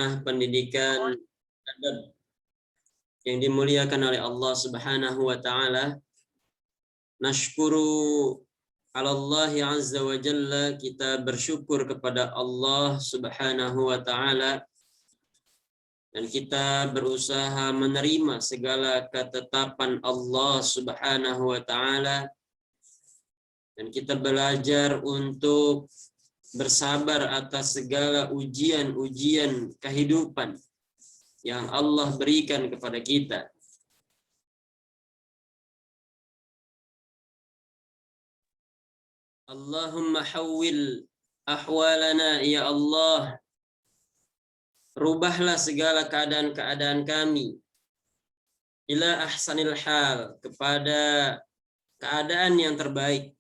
jamaah pendidikan adab yang dimuliakan oleh Allah Subhanahu wa taala. Nashkuru ala Allah azza wa jalla, kita bersyukur kepada Allah Subhanahu wa taala dan kita berusaha menerima segala ketetapan Allah Subhanahu wa taala, dan kita belajar untuk bersabar atas segala ujian-ujian kehidupan yang Allah berikan kepada kita. Allahumma hawwil ahwalana ya Allah, rubahlah segala keadaan-keadaan kami ila ahsanil hal, kepada keadaan yang terbaik,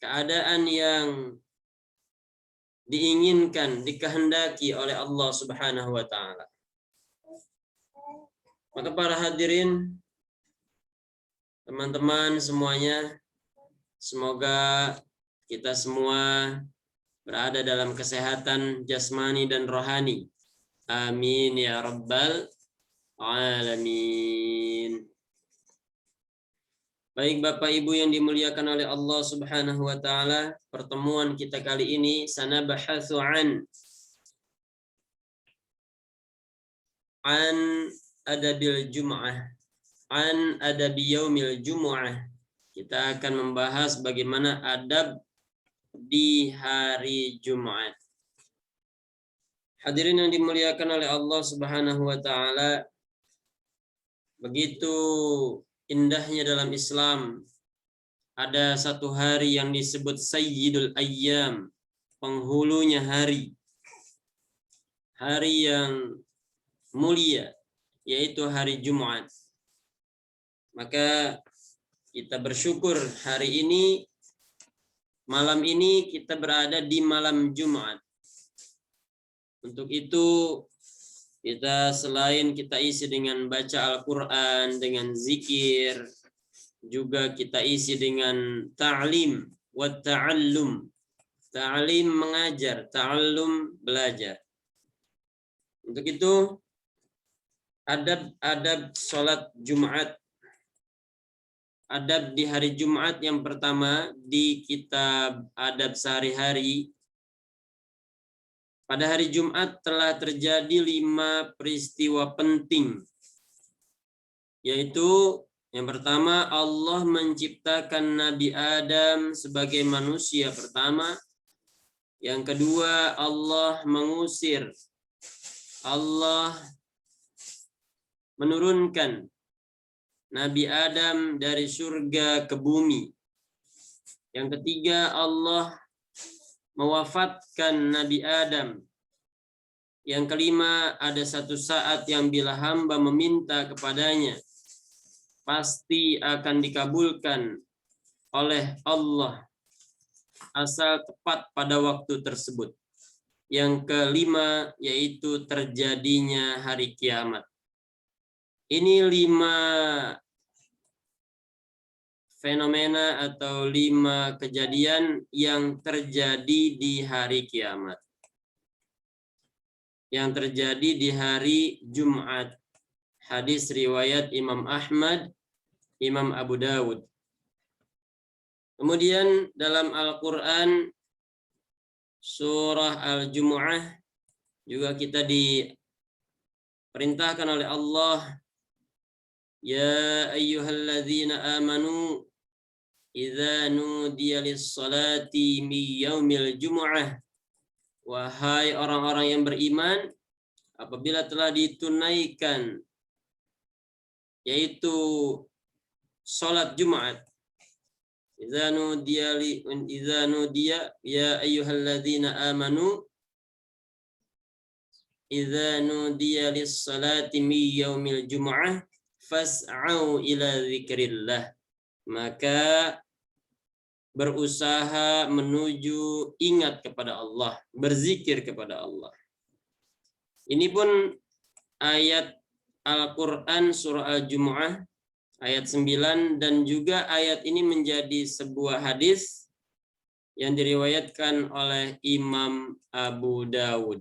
keadaan yang diinginkan, dikehendaki oleh Allah Subhanahu wa taala. Maka para hadirin, teman-teman semuanya, semoga kita semua berada dalam kesehatan jasmani dan rohani. Amin ya rabbal alamin. Baik Bapak Ibu yang dimuliakan oleh Allah Subhanahu wa taala, pertemuan kita kali ini sanabahatsu an adabil jum'ah, an adabi yaumil jumu'ah. Kita akan membahas bagaimana adab di hari Jumat. Hadirin yang dimuliakan oleh Allah Subhanahu wa taala, begitu indahnya dalam Islam ada satu hari yang disebut Sayyidul Ayyam, penghulunya hari. Hari yang mulia, yaitu hari Jumat. Maka kita bersyukur hari ini, malam ini kita berada di malam Jumat. Untuk itu kita selain kita isi dengan baca Al-Quran, dengan zikir, juga kita isi dengan ta'lim wa ta'allum. Ta'lim mengajar, ta'allum belajar. Untuk itu adab sholat Jumat. Adab di hari Jumat yang pertama di kitab adab sehari-hari. Pada hari Jumat telah terjadi 5 peristiwa penting. Yaitu yang pertama, Allah menciptakan Nabi Adam sebagai manusia pertama. Yang kedua, Allah mengusir. Allah menurunkan Nabi Adam dari surga ke bumi. Yang ketiga, Allah mewafatkan Nabi Adam. Yang kelima, ada satu saat yang bila hamba meminta kepadanya, pasti akan dikabulkan oleh Allah, asal tepat pada waktu tersebut. Yang kelima, yaitu terjadinya hari kiamat. Ini 5 fenomena atau 5 kejadian yang terjadi di hari kiamat, yang terjadi di hari Jumat. Hadis riwayat Imam Ahmad, Imam Abu Dawud. Kemudian dalam Al-Quran surah Al-Jumu'ah juga kita diperintahkan oleh Allah, ya ayyuhalladzina amanu idza nudiya lis-salati min yaumil jumu'ah. Wahai orang-orang yang beriman, apabila telah ditunaikan, yaitu salat Jumat, idza nudiya ya ayyuhalladzina amanu idza nudiya lis-salati min yaumil jumu'ah fas'au ila dzikrillah. Maka berusaha menuju ingat kepada Allah, berzikir kepada Allah. Ini pun ayat Al-Quran surah Al-Jumu'ah ayat 9, dan juga ayat ini menjadi sebuah hadis yang diriwayatkan oleh Imam Abu Dawud.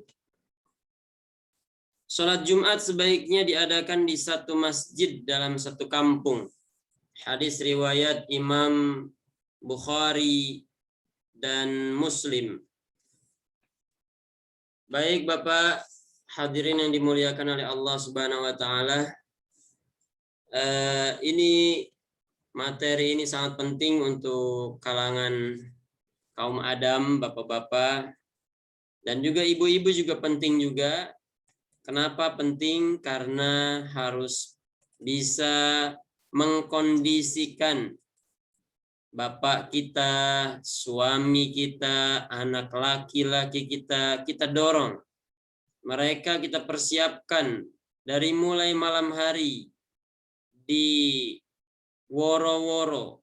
Sholat Jumat sebaiknya diadakan di satu masjid dalam satu kampung. Hadis riwayat Imam Bukhari dan Muslim. Baik Bapak hadirin yang dimuliakan oleh Allah Subhanahu wa taala. Ini materi ini sangat penting untuk kalangan kaum Adam, bapak-bapak dan juga ibu-ibu juga penting juga. Kenapa penting? Karena harus bisa mengkondisikan bapak kita, suami kita, anak laki-laki kita dorong. Mereka kita persiapkan dari mulai malam hari di woro-woro.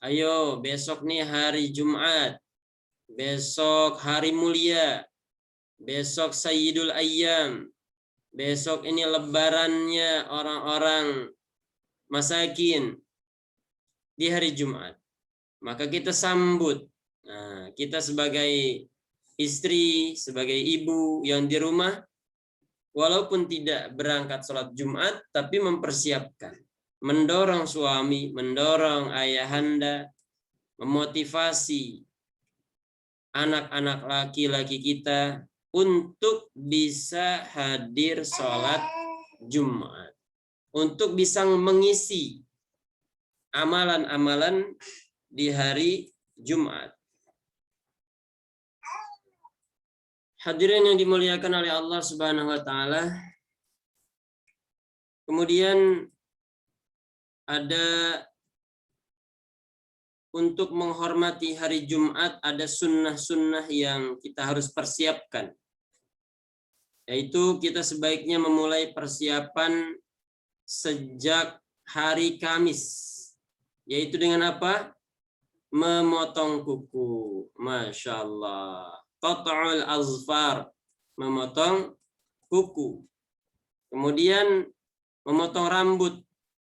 Ayo, besok nih hari Jumat. Besok hari mulia. Besok Sayyidul Ayyam. Besok ini lebarannya orang-orang masakin di hari Jumat. Maka kita sambut. Nah, kita sebagai istri, sebagai ibu yang di rumah, walaupun tidak berangkat sholat Jumat, tapi mempersiapkan. Mendorong suami, mendorong ayahanda, memotivasi anak-anak laki-laki kita untuk bisa hadir sholat Jumat. Untuk bisa mengisi amalan-amalan di hari Jumat. Hadirin yang dimuliakan oleh Allah Subhanahu wa taala. Kemudian ada untuk menghormati hari Jumat ada sunnah-sunnah yang kita harus persiapkan. Yaitu kita sebaiknya memulai persiapan sejak hari Kamis. Yaitu dengan apa? Memotong kuku. Masya Allah. Qat'ul azfar. Memotong kuku. Kemudian memotong rambut.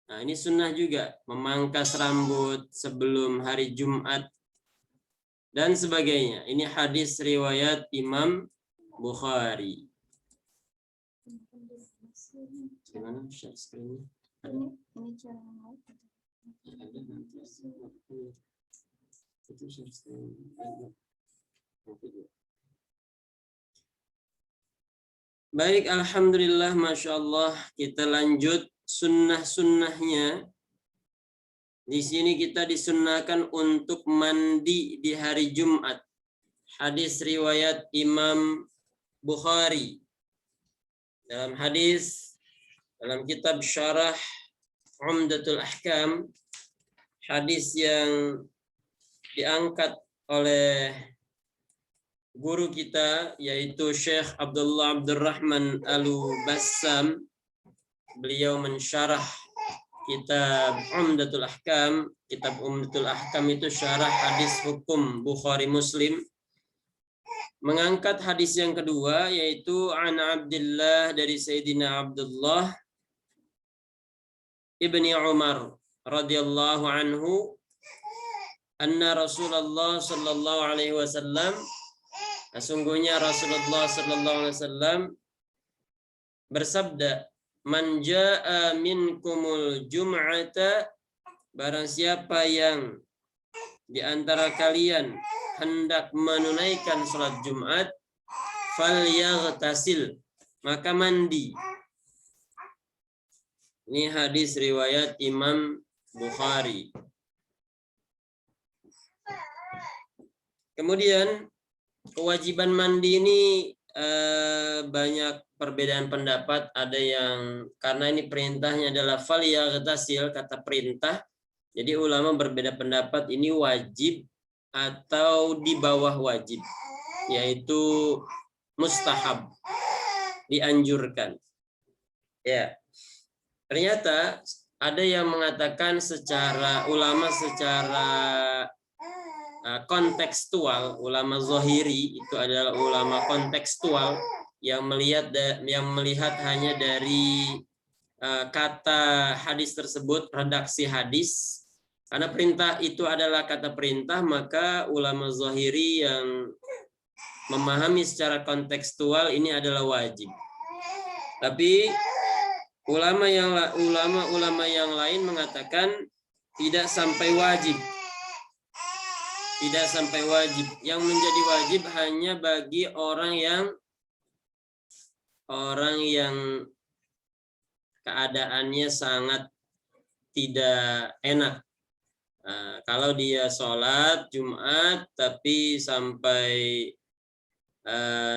Nah, ini sunnah juga, memangkas rambut sebelum hari Jumat dan sebagainya. Ini hadis riwayat Imam Bukhari. Gimana share screen-nya? Ini cara Ada nanti. Itu share screen. Baik, alhamdulillah, masya Allah. Kita lanjut. Sunnah-sunnahnya di sini kita disunnahkan untuk mandi di hari Jumat. Hadis riwayat Imam Bukhari. Dalam hadis dalam kitab Syarah Umdatul Ahkam, hadis yang diangkat oleh guru kita yaitu Syekh Abdullah Abdurrahman Al-Bassam. Beliau mensyarah kitab Umdatul Ahkam. Kitab Umdatul Ahkam itu syarah hadis hukum Bukhari Muslim. Mengangkat hadis yang kedua yaitu an Abdullah dari Sayyidina Abdullah ibni Umar radhiyallahu anhu anna Rasulullah sallallahu alaihi wasallam, sesungguhnya Rasulullah sallallahu alaihi wasallam bersabda, man jaa minkumul jum'ata, barang siapa yang di antara kalian hendak menunaikan salat Jumat, falyaghtasil, maka mandi. Ini hadis riwayat Imam Bukhari. Kemudian kewajiban mandi ini banyak perbedaan pendapat. Ada yang karena ini perintahnya adalah falyaghtasil, kata perintah. Jadi ulama berbeda pendapat ini wajib atau di bawah wajib, yaitu mustahab, dianjurkan. Ya. Ternyata ada yang mengatakan ulama secara kontekstual, ulama zahiri itu adalah ulama kontekstual yang melihat hanya dari kata hadis tersebut, redaksi hadis. Karena perintah itu adalah kata perintah, maka ulama zahiri yang memahami secara kontekstual ini adalah wajib. Tapi ulama-ulama yang lain mengatakan tidak sampai wajib. Tidak sampai wajib. Yang menjadi wajib hanya bagi orang yang keadaannya sangat tidak enak. Nah, kalau dia sholat Jumat tapi sampai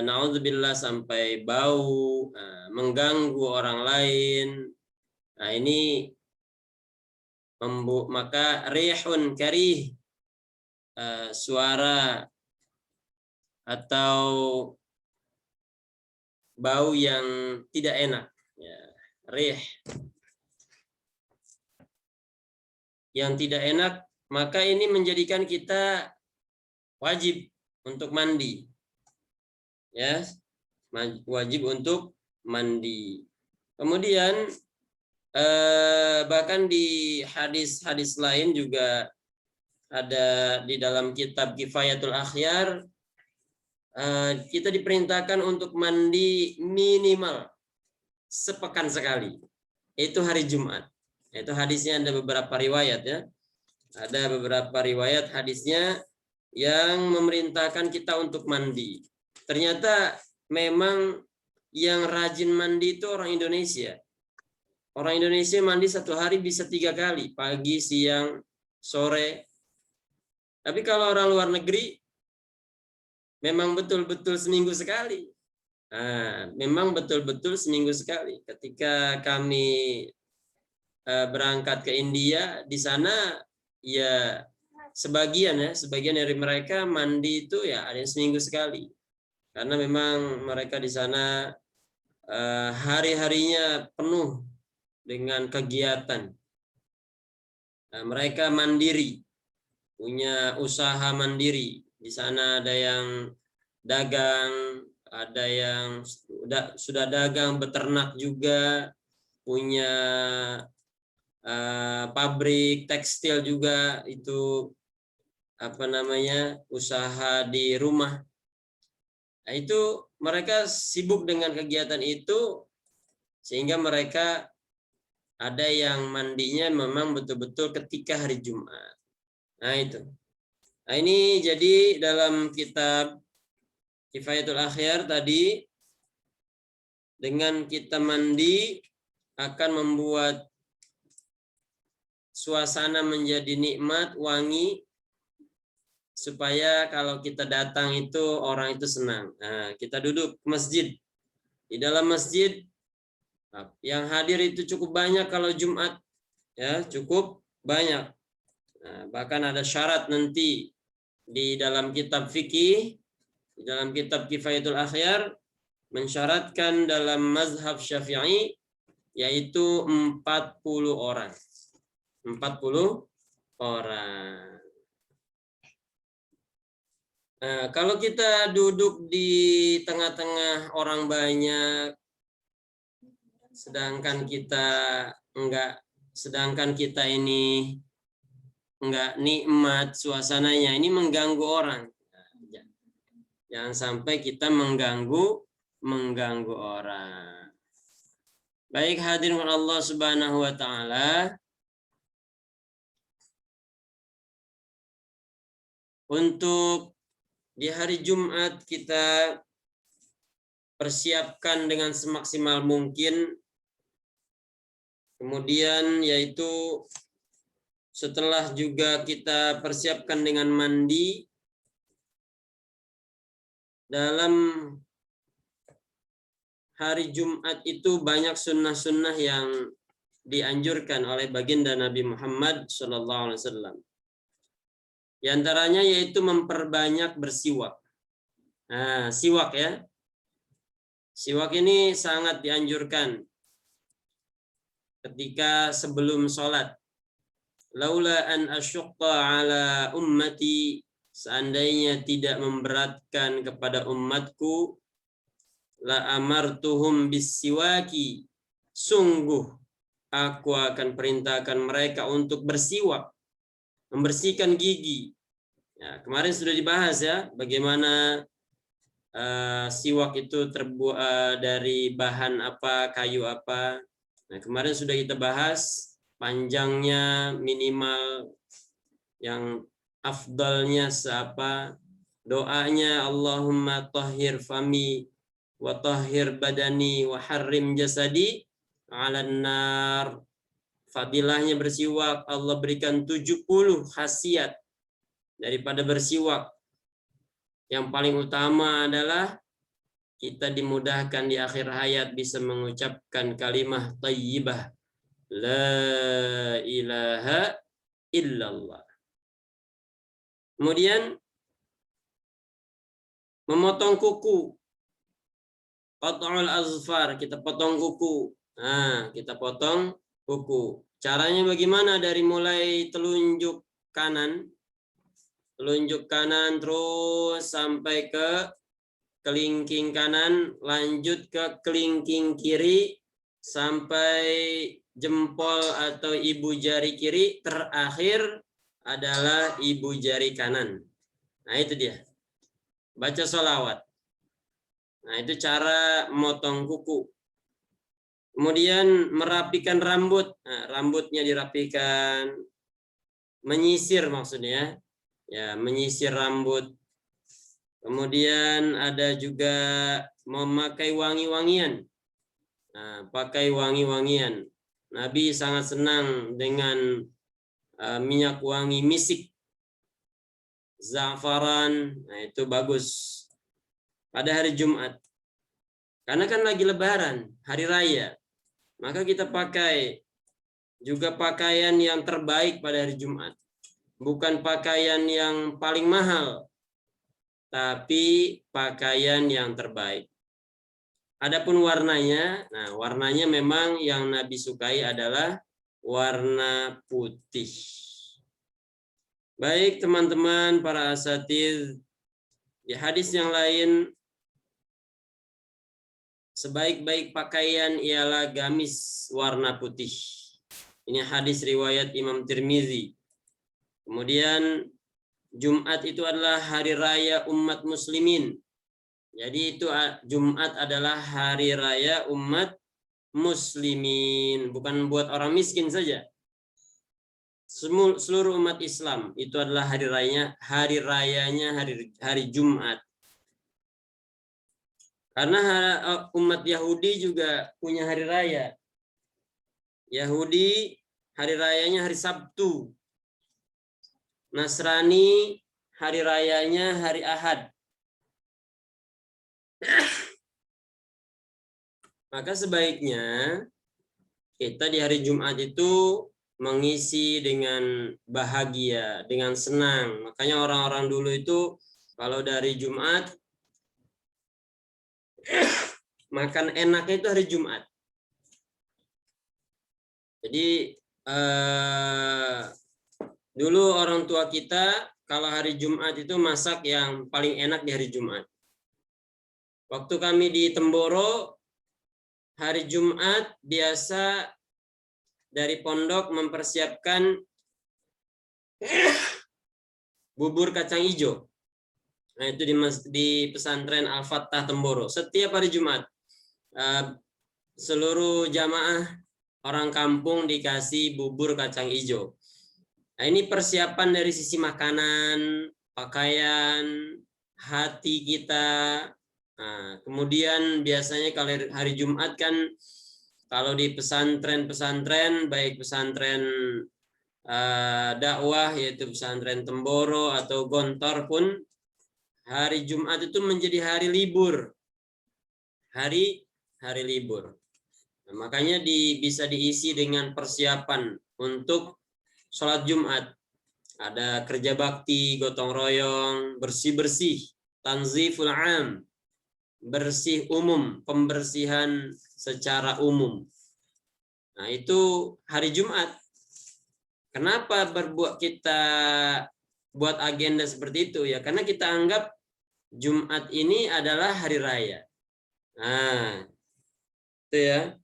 naudzubillah sampai bau, mengganggu orang lain, nah ini maka rihun karih, suara atau bau yang tidak enak, ya, rih yang tidak enak, maka ini menjadikan kita wajib untuk mandi, ya, wajib untuk mandi. Kemudian bahkan di hadis-hadis lain juga ada di dalam kitab Kifayatul Akhyar, kita diperintahkan untuk mandi minimal sepekan sekali. Itu hari Jumat. Itu hadisnya ada beberapa riwayat, ya. Ada beberapa riwayat hadisnya yang memerintahkan kita untuk mandi. Ternyata memang yang rajin mandi itu orang Indonesia. Orang Indonesia mandi satu hari bisa 3 kali, pagi, siang, sore. Tapi kalau orang luar negeri, memang betul-betul seminggu sekali. Nah, memang betul-betul seminggu sekali. Ketika kami berangkat ke India, di sana ya sebagian dari mereka mandi itu ya ada yang seminggu sekali. Karena memang mereka di sana hari-harinya penuh dengan kegiatan. Nah, mereka mandiri, punya usaha mandiri. Di sana ada yang dagang, ada yang sudah dagang, beternak juga, punya pabrik tekstil juga, itu usaha di rumah. Nah, itu mereka sibuk dengan kegiatan itu sehingga mereka ada yang mandinya memang betul-betul ketika hari Jumat. Nah, itu. Nah, ini jadi dalam kitab Kifayatul Akhyar tadi, dengan kita mandi akan membuat suasana menjadi nikmat, wangi, supaya kalau kita datang itu orang itu senang. Nah, kita duduk ke masjid. Di dalam masjid yang hadir itu cukup banyak kalau Jumat, ya, cukup banyak. Nah, bahkan ada syarat nanti di dalam kitab fikih, di dalam kitab Kifayatul Akhyar mensyaratkan dalam mazhab Syafi'i yaitu 40 orang. 40 orang. Nah, kalau kita duduk di tengah-tengah orang banyak, sedangkan kita ini enggak nikmat suasananya, ini mengganggu orang. Jangan sampai kita mengganggu orang. Baik hadirin Allah Subhanahu wa taala, untuk di hari Jumat kita persiapkan dengan semaksimal mungkin. Kemudian yaitu setelah juga kita persiapkan dengan mandi, dalam hari Jumat itu banyak sunnah-sunnah yang dianjurkan oleh baginda Nabi Muhammad SAW. Di antaranya yaitu memperbanyak bersiwak. Nah, siwak, ya. Siwak ini sangat dianjurkan ketika sebelum sholat. Laula an asyqa ala ummati, seandainya tidak memberatkan kepada umatku, la amartuhum bisiwaki, sungguh aku akan perintahkan mereka untuk bersiwak, membersihkan gigi. Ya, kemarin sudah dibahas, ya, bagaimana siwak itu terbuat dari bahan apa, kayu apa. Nah, kemarin sudah kita bahas panjangnya, minimal, yang afdalnya seapa, doanya Allahumma tahhir fami wa tahhir badani wa harrim jasadi 'alan nar. Fadilahnya bersiwak, Allah berikan 70 khasiat daripada bersiwak. Yang paling utama adalah kita dimudahkan di akhir hayat bisa mengucapkan kalimah thayyibah, la ilaha illallah. Kemudian memotong kuku, qat'ul azfar, kita potong kuku. Nah, kita potong kuku. Caranya bagaimana? Dari mulai telunjuk kanan terus sampai ke kelingking kanan, lanjut ke kelingking kiri sampai jempol atau ibu jari kiri, terakhir adalah ibu jari kanan. Nah, itu dia. Baca sholawat. Nah, itu cara motong kuku. Kemudian merapikan rambut. Nah, rambutnya dirapikan. Menyisir maksudnya. Ya, menyisir rambut. Kemudian ada juga memakai wangi-wangian. Nah, pakai wangi-wangian. Nabi sangat senang dengan minyak wangi misik, za'faran. Nah, itu bagus pada hari Jumat. Karena kan lagi lebaran, hari raya. Maka kita pakai juga pakaian yang terbaik pada hari Jumat. Bukan pakaian yang paling mahal, tapi pakaian yang terbaik. Adapun warnanya, nah warnanya memang yang Nabi sukai adalah warna putih. Baik teman-teman para asatidz, di hadis yang lain, sebaik-baik pakaian ialah gamis warna putih. Ini hadis riwayat Imam Tirmizi. Kemudian Jumat itu adalah hari raya umat muslimin. Jadi itu Jumat adalah hari raya umat muslimin, bukan buat orang miskin saja. Seluruh umat Islam itu adalah hari rayanya hari Jumat. Karena umat Yahudi juga punya hari raya. Yahudi hari rayanya hari Sabtu. Nasrani hari rayanya hari Ahad. Maka sebaiknya kita di hari Jumat itu mengisi dengan bahagia, dengan senang. Makanya orang-orang dulu itu kalau dari Jumat makan enaknya itu hari Jumat. Jadi dulu orang tua kita kalau hari Jumat itu masak yang paling enak di hari Jumat. Waktu kami di Temboro, hari Jumat biasa dari pondok mempersiapkan bubur kacang hijau. Nah, itu di pesantren Al-Fattah Temboro. Setiap hari Jumat, seluruh jamaah orang kampung dikasih bubur kacang hijau. Nah, ini persiapan dari sisi makanan, pakaian, hati kita. Nah, kemudian biasanya kalau hari Jumat kan, kalau di pesantren-pesantren, baik pesantren dakwah yaitu pesantren Temboro atau Gontor pun, hari Jumat itu menjadi hari libur. Hari libur. Nah, makanya bisa diisi dengan persiapan untuk sholat Jumat. Ada kerja bakti, gotong royong, bersih-bersih, tanziful am, bersih umum, pembersihan secara umum. Nah, itu hari Jumat. Kenapa kita buat agenda seperti itu? Ya, karena kita anggap Jumat ini adalah hari raya. Nah, itu ya.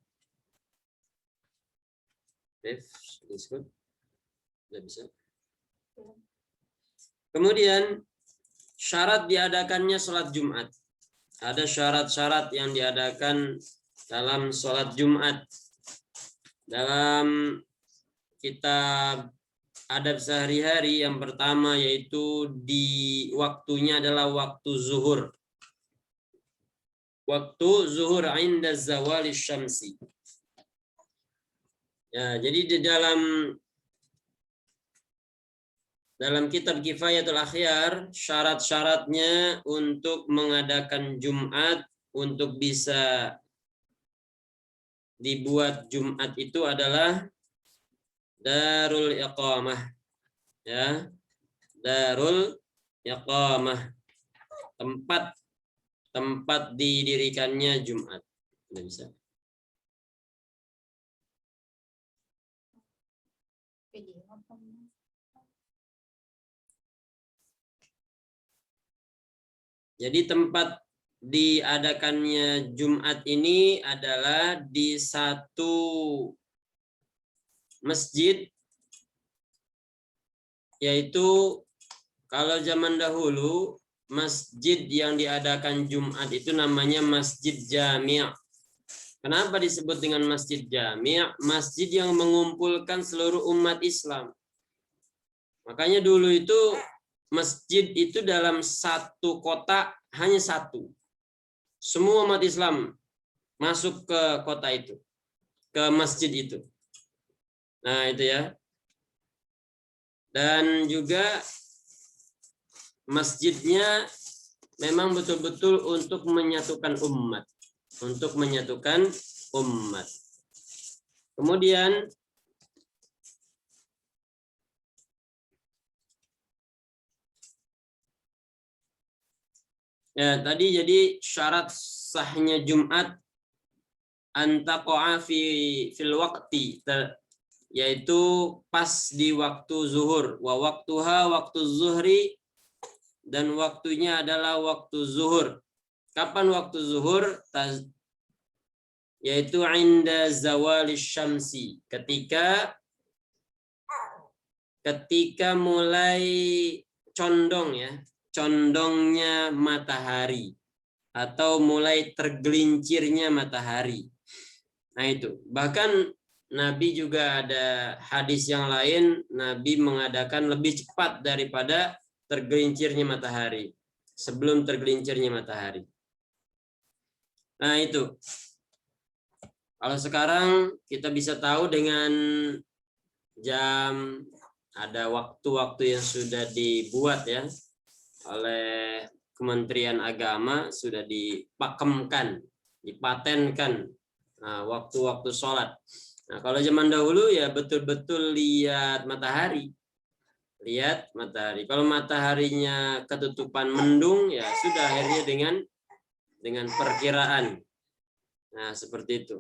Tidak bisa. Kemudian syarat diadakannya sholat Jumat. ada syarat-syarat yang diadakan dalam sholat Jumat. Dalam kitab adab sehari-hari yang pertama yaitu di waktunya adalah waktu zuhur. Waktu zuhur inda zawali syamsi. Ya, jadi di dalam kitab Kifayatul Akhyar, syarat-syaratnya untuk mengadakan Jumat, untuk bisa dibuat Jumat itu adalah darul iqamah. Ya, darul iqamah. Tempat didirikannya Jumat. Tidak bisa. Jadi tempat diadakannya Jumat ini adalah di satu masjid, yaitu kalau zaman dahulu masjid yang diadakan Jumat itu namanya Masjid Jami'. Kenapa disebut dengan Masjid Jami'? Masjid yang mengumpulkan seluruh umat Islam. Makanya dulu itu masjid itu dalam satu kota hanya satu. Semua umat Islam masuk ke kota itu, ke masjid itu. Nah, itu ya. Dan juga masjidnya memang betul-betul untuk menyatukan umat. Untuk menyatukan umat. Kemudian ya, tadi jadi syarat sahnya Jumat antaqa'a fil waqti, yaitu pas di waktu zuhur. Wa waktuha waktu zuhri, dan waktunya adalah waktu zuhur. Kapan waktu zuhur? Yaitu inda zawali syamsi, ketika mulai condong ya, condongnya matahari atau mulai tergelincirnya matahari. Nah itu, bahkan Nabi juga ada hadis yang lain, Nabi mengadakan lebih cepat daripada tergelincirnya matahari, sebelum tergelincirnya matahari. Nah itu, kalau sekarang kita bisa tahu dengan jam, ada waktu-waktu yang sudah dibuat ya oleh Kementerian Agama, sudah dipakemkan, dipatenkan waktu-waktu sholat. Nah, kalau zaman dahulu ya betul-betul lihat matahari. Lihat matahari. Kalau mataharinya ketutupan mendung ya sudah, akhirnya dengan perkiraan. Nah, seperti itu.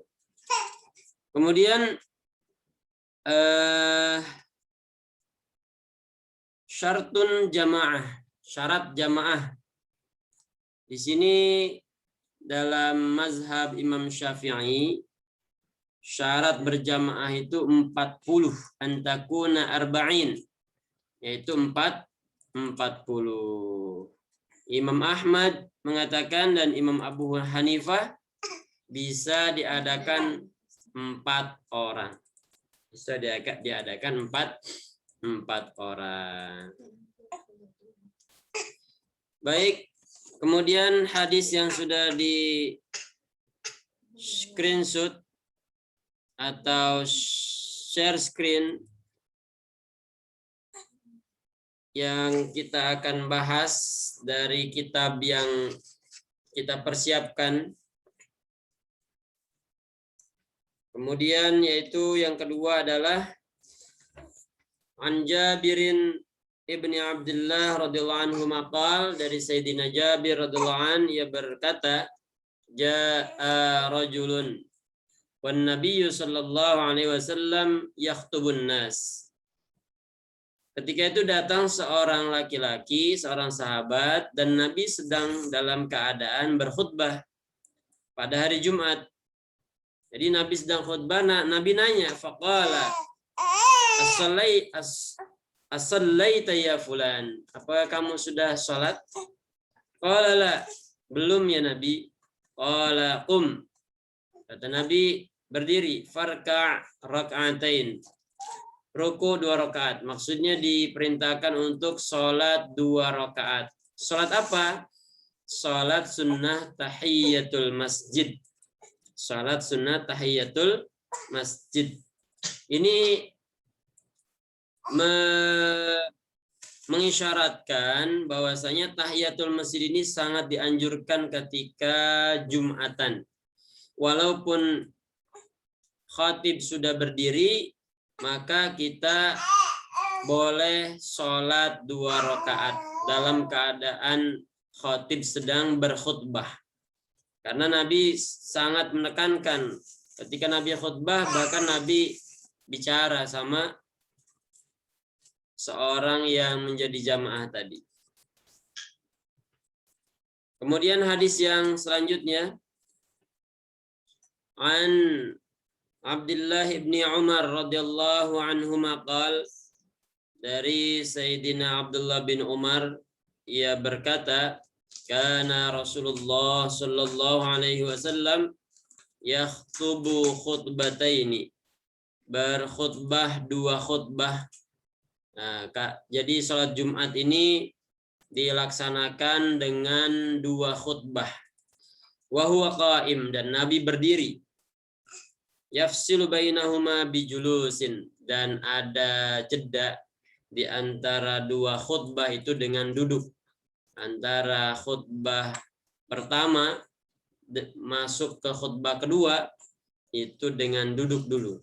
Kemudian syartun jamaah, syarat jamaah. Di sini dalam mazhab Imam Syafi'i, syarat berjamaah itu 40, antakuna arba'in, yaitu 40. Imam Ahmad mengatakan dan Imam Abu Hanifah bisa diadakan 4 orang. Bisa diadakan 4 orang. Baik, kemudian hadis yang sudah di screenshot atau share screen yang kita akan bahas dari kitab yang kita persiapkan. Kemudian yaitu yang kedua adalah An Jabirin ibni Abdullah radhiyallahu anhu maqal, dari Sayyidina Jabir radhiyallahu anhu, ia berkata, jaa rajulun wan nabiyyu sallallahu alaihi wasallam yakhtubun nas. Ketika itu datang seorang laki-laki, seorang sahabat, dan Nabi sedang dalam keadaan berkhutbah pada hari Jumat. Jadi Nabi sedang khutbah, Nabi nanya, faqala as-sallaita ya fulan, apakah kamu sudah sholat? Qala la, Belum ya Nabi. Qala qum. Kata Nabi, berdiri. Farka' rak'atain. Ruku 2 rakaat. Maksudnya diperintahkan untuk sholat 2 rakaat. Sholat apa? Sholat sunnah tahiyatul masjid. Sholat sunnah tahiyatul masjid. Ini mengisyaratkan bahwasanya tahiyatul masjid ini sangat dianjurkan ketika Jumatan. Walaupun khatib sudah berdiri, maka kita boleh sholat 2 rakaat dalam keadaan khatib sedang berkhutbah. Karena Nabi sangat menekankan ketika Nabi khutbah, bahkan Nabi bicara sama seorang yang menjadi jamaah tadi. Kemudian hadis yang selanjutnya, an Abdullah bin Umar radhiyallahu anhuma qala, dari Sayyidina Abdullah bin Umar, ia berkata, kana Rasulullah sallallahu alaihi wasallam yakhutubu khutbataini, berkhutbah 2 khutbah. Nah, jadi sholat Jumat ini dilaksanakan dengan 2 khutbah. Wa huwa qa'im, dan Nabi berdiri. Yafsilu bainahuma bijulusin, dan ada jeda di antara 2 khutbah itu dengan duduk. Antara khutbah pertama masuk ke khutbah kedua itu dengan duduk dulu.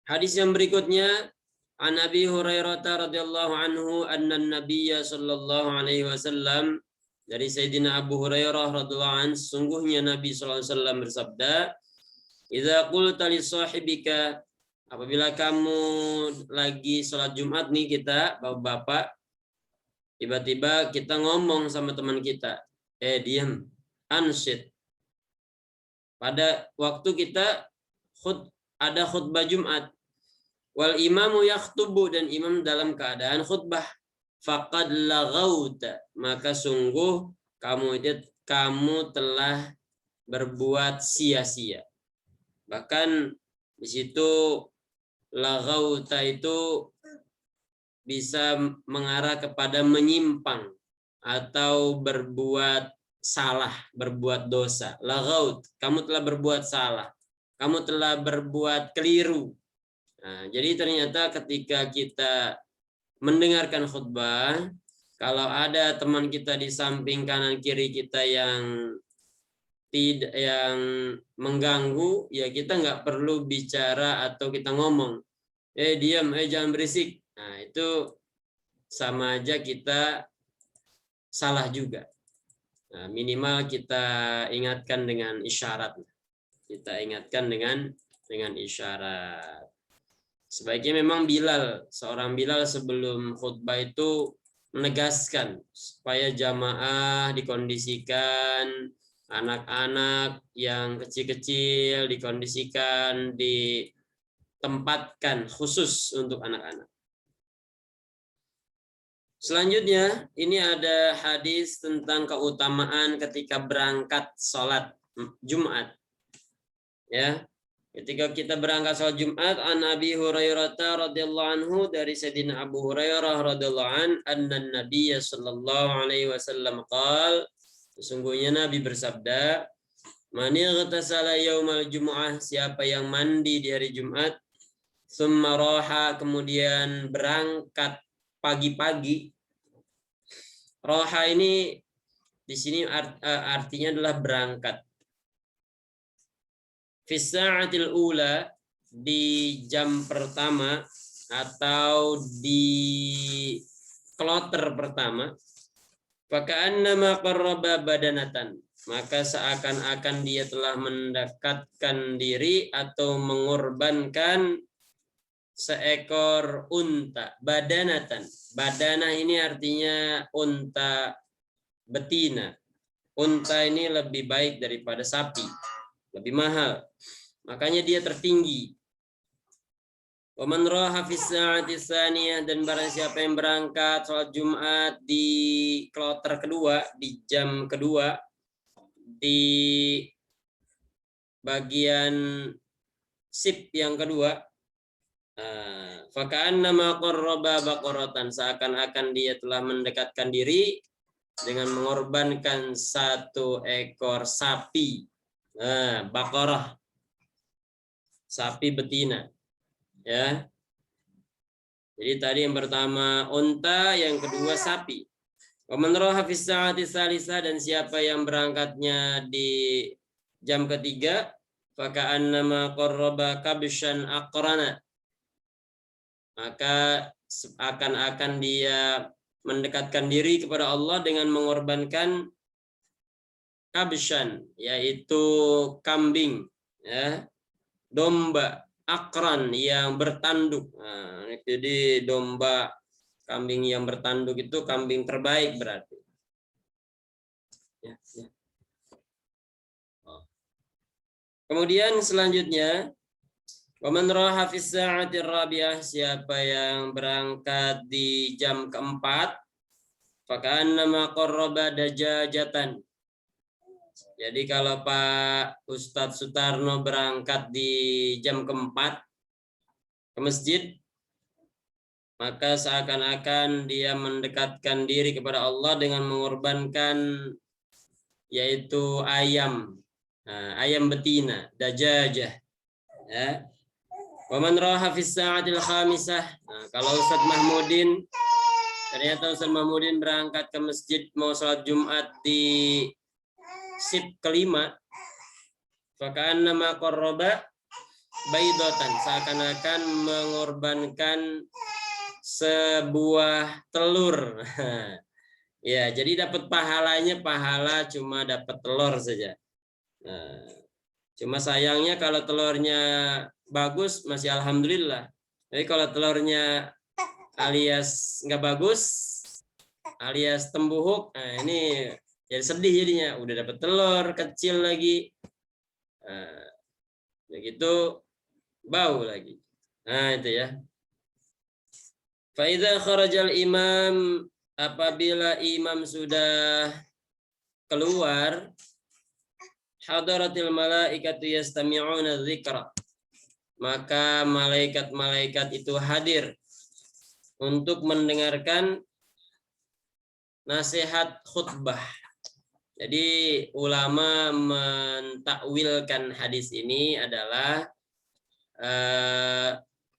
Hadis yang berikutnya, an Abi Hurairah radhiyallahu anhu anna Nabiyya sallallahu alaihi wasallam, dari Sayyidina Abu Hurairah radhiyallahu anhu, sungguhnya Nabi sallallahu alaihi wasallam bersabda, idza qulta li sahibika, apabila kamu lagi sholat Jumat nih kita, Bapak-bapak, tiba-tiba kita ngomong sama teman kita, diam, ansyid. Pada waktu kita ada khutbah Jumat, wal imamu yakhtubu, dan imam dalam keadaan khutbah, faqad laghauta, maka sungguh kamu telah berbuat sia-sia. Bahkan di situ laghauta itu bisa mengarah kepada menyimpang atau berbuat salah, berbuat dosa. Laghaut, kamu telah berbuat salah, kamu telah berbuat keliru. Nah, jadi ternyata ketika kita mendengarkan khutbah, kalau ada teman kita di samping kanan kiri kita yang mengganggu, ya kita nggak perlu bicara atau kita ngomong, diam, jangan berisik. Nah, itu sama aja kita salah juga. Nah, minimal kita ingatkan dengan isyarat. Kita ingatkan dengan isyarat. Sebaiknya memang seorang Bilal sebelum khutbah itu menegaskan supaya jamaah dikondisikan, anak-anak yang kecil-kecil dikondisikan, ditempatkan khusus untuk anak-anak. Selanjutnya, ini ada hadis tentang keutamaan ketika berangkat sholat Jumat. Ya, ketika kita berangkat sholat Jumat, an Abi Hurairah radhiyallahu anhu, dari Sayyidina Abu Hurairah radhiyallahu an, anna Nabiyya sallallahu alaihi wasallam qala, sesungguhnya Nabi bersabda, man ightasala yaumal jumu'ah, siapa yang mandi di hari Jumat, tsumma raha, kemudian berangkat pagi-pagi. Roha ini di sini artinya adalah berangkat. Fi sa'atil ula, di jam pertama atau di kloter pertama, faka'annama qarraba badanatan, maka seakan-akan dia telah mendekatkan diri atau mengorbankan seekor unta. Badanatan, badanah ini artinya unta betina. Unta ini lebih baik daripada sapi, lebih mahal, makanya dia tertinggi. Wa man raha fi sa'ati tsaniyah, dan barang siapa yang berangkat sholat Jumat di kloter kedua, di jam kedua, di bagian sip yang kedua, faka'annama qarraba baqaratan, seakan-akan dia telah mendekatkan diri dengan mengorbankan satu ekor sapi. Baqarah, sapi betina. Ya. Jadi tadi yang pertama unta, yang kedua sapi. Wa man raha fi sa'ati tsalitsah, dan siapa yang berangkatnya di jam ketiga, faka'annama qarraba kabshan aqrana, maka akan-akan dia mendekatkan diri kepada Allah dengan mengorbankan kabshan, yaitu kambing, ya, domba, akran yang bertanduk. Nah, jadi domba, kambing yang bertanduk itu kambing terbaik berarti. Ya. Kemudian selanjutnya, wa man raha fi sa'ati rabi'ah, siapa yang berangkat di jam keempat, faka'annama qarraba dajajatan. Jadi kalau Pak Ustadz Sutarno berangkat di jam keempat ke masjid, maka seakan-akan dia mendekatkan diri kepada Allah dengan mengorbankan yaitu ayam, ayam betina, dajajah. Ya. Wa man raha fi sa'atil khamisah. Kalau Ustadz Mahmudin, ternyata Ustadz Mahmudin berangkat ke masjid mau sholat Jumat di sip kelima, faka'annama qarraba baydatan, seakan-akan mengorbankan sebuah telur. Ya, jadi dapat pahalanya, pahala cuma dapat telur saja. Cuma sayangnya kalau telurnya bagus masih alhamdulillah. Tapi kalau telurnya alias nggak bagus, alias tembuhuk, ini jadi sedih jadinya. Udah dapat telur kecil lagi, begitu bau lagi. Nah itu ya. Faidza kharajal imam, apabila imam sudah keluar, hadaratil malaikatu yastami'una dzikra, maka malaikat-malaikat itu hadir untuk mendengarkan nasihat khutbah. Jadi ulama mentakwilkan hadis ini adalah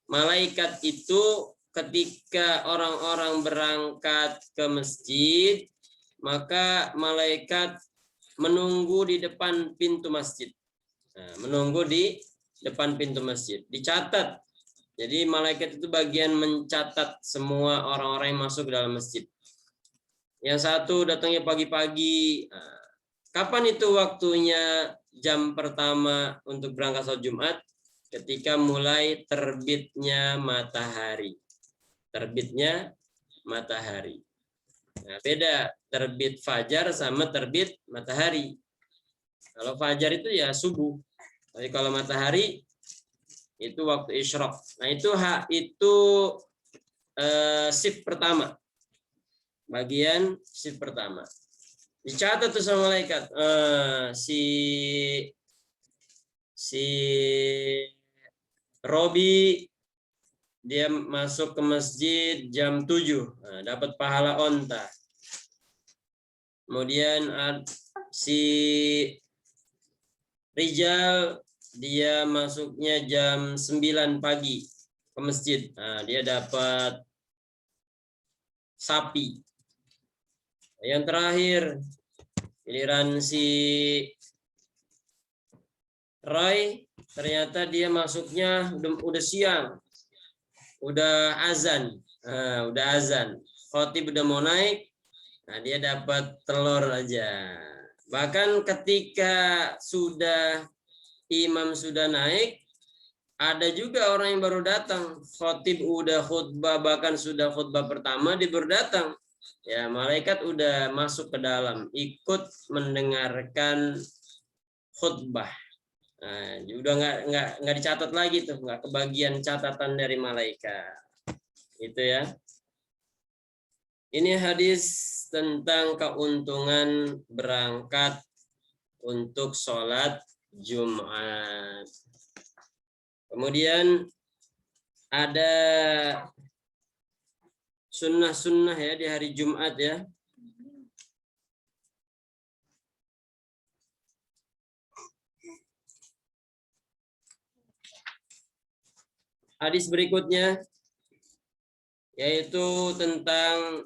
malaikat itu ketika orang-orang berangkat ke masjid, maka malaikat menunggu di depan pintu masjid. Menunggu di depan pintu masjid. Dicatat. Jadi malaikat itu bagian mencatat semua orang-orang yang masuk ke dalam masjid. Yang satu datangnya pagi-pagi. Kapan itu waktunya jam pertama untuk berangkat sholat Jumat? Ketika mulai terbitnya matahari. Terbitnya matahari. Nah, beda terbit fajar sama terbit matahari. Kalau fajar itu ya subuh. Tapi kalau matahari itu waktu isyraq. Nah, itu shift pertama. Bagian shift pertama. Dicatat tuh sama malaikat. Si Robi dia masuk ke masjid jam 7, dapat pahala onta. Kemudian si Rijal dia masuknya jam 9 pagi ke masjid. Dia dapat sapi. Yang terakhir giliran si Roy, ternyata dia masuknya udah siang. Udah azan. Udah azan. Khotib udah mau naik. Nah, dia dapat telur aja. Bahkan ketika imam sudah naik, ada juga orang yang baru datang. Khotib udah khutbah, bahkan sudah khutbah pertama, dia baru datang. Ya, malaikat udah masuk ke dalam, ikut mendengarkan khutbah. Nah, udah nggak dicatat lagi tuh, nggak kebagian catatan dari malaikat. Itu ya. Ini hadis tentang keuntungan berangkat untuk sholat Jumat. Kemudian ada sunnah-sunnah ya di hari Jumat ya. Hadis berikutnya yaitu tentang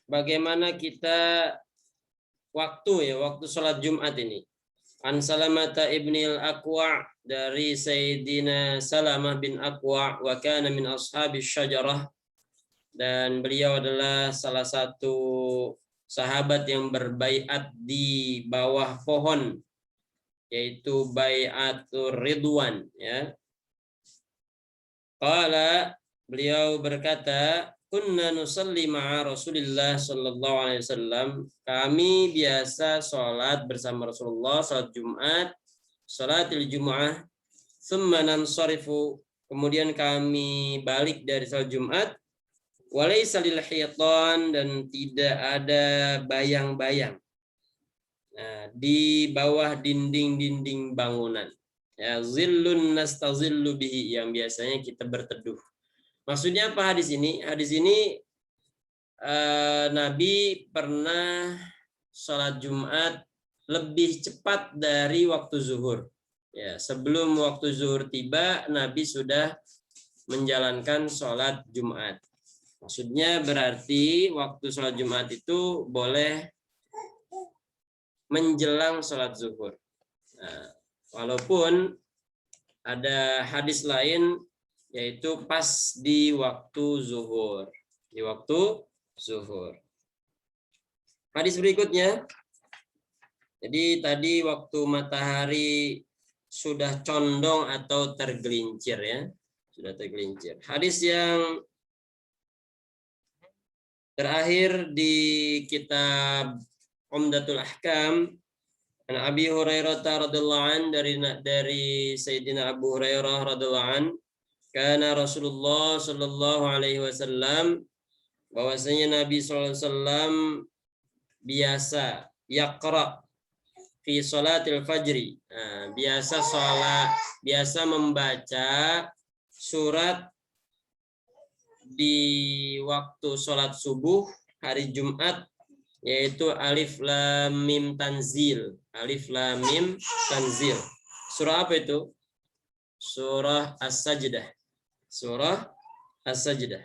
bagaimana kita waktu sholat Jumat ini. An Salamata ibnil Aqwa, dari Sayyidina Salamah bin Aqwa, wa kana min ashabis syajarah, dan beliau adalah salah satu sahabat yang berbaiat di bawah pohon, yaitu baiatur ridwan ya. Qala, beliau berkata, kunna nusalli ma'a Rasulillah sallallahu alaihi wasallam. Kami biasa sholat bersama Rasulullah, sholat Jumat, sholatil Jumu'ah, thumma nansarifu, kemudian kami balik dari sholat Jumat, walaysa lil hitan, dan tidak ada bayang-bayang di bawah dinding-dinding bangunan. Ya, zillun nastazillu bihi, yang biasanya kita berteduh. Maksudnya apa hadis ini? Hadis ini Nabi pernah sholat Jumat lebih cepat dari waktu zuhur. Ya, sebelum waktu zuhur tiba, Nabi sudah menjalankan sholat Jumat. Maksudnya berarti waktu sholat Jumat itu boleh menjelang sholat zuhur. Nah, walaupun ada hadis lain yaitu pas di waktu zuhur. Di waktu zuhur. Hadis berikutnya. Jadi tadi waktu matahari sudah condong atau tergelincir ya. Sudah tergelincir. Hadis yang terakhir di kitab Umdatul Ahkam, an Abi Hurairah radhiyallahu an, dari Sayyidina Abu Hurairah radhiyallahu an, kana Rasulullah sallallahu alaihi wasallam, bahwasanya Nabi sallallahu alaihi wasallam biasa yaqra fi salatil fajri. Nah, biasa membaca surat di waktu sholat subuh hari Jumat, yaitu Alif Lam Mim Tanzil. Alif Lam Mim Tanzil. Surah apa itu? Surah As-Sajdah. Surah As-Sajdah.